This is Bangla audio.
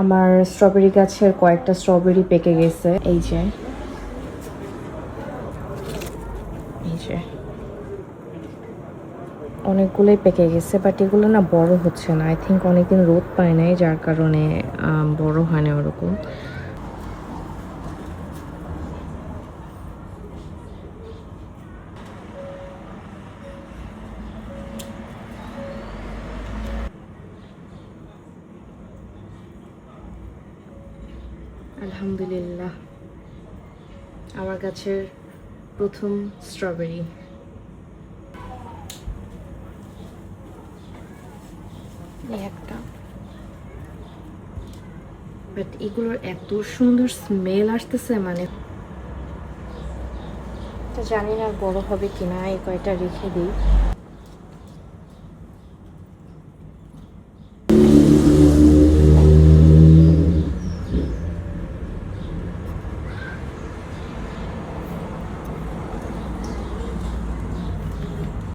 আমার স্ট্রবেরি গাছের কয়েকটা স্ট্রবেরি পেকে গেছে। এই যে অনেকগুলোই পেকে গেছে, বাট এগুলো না বড় হচ্ছে না। আই থিঙ্ক অনেকদিন রোদ পায় নাই, যার কারণে বড় হয় না ওরকম। আলহামদুলিল্লাহ, আমার গাছের প্রথম স্ট্রবেরি। একটা, বাট এগুলোর এত সুন্দর স্মেল আসতেছে, মানে জানি না বড় হবে কিনা, এই কয়টা রেখে দিই।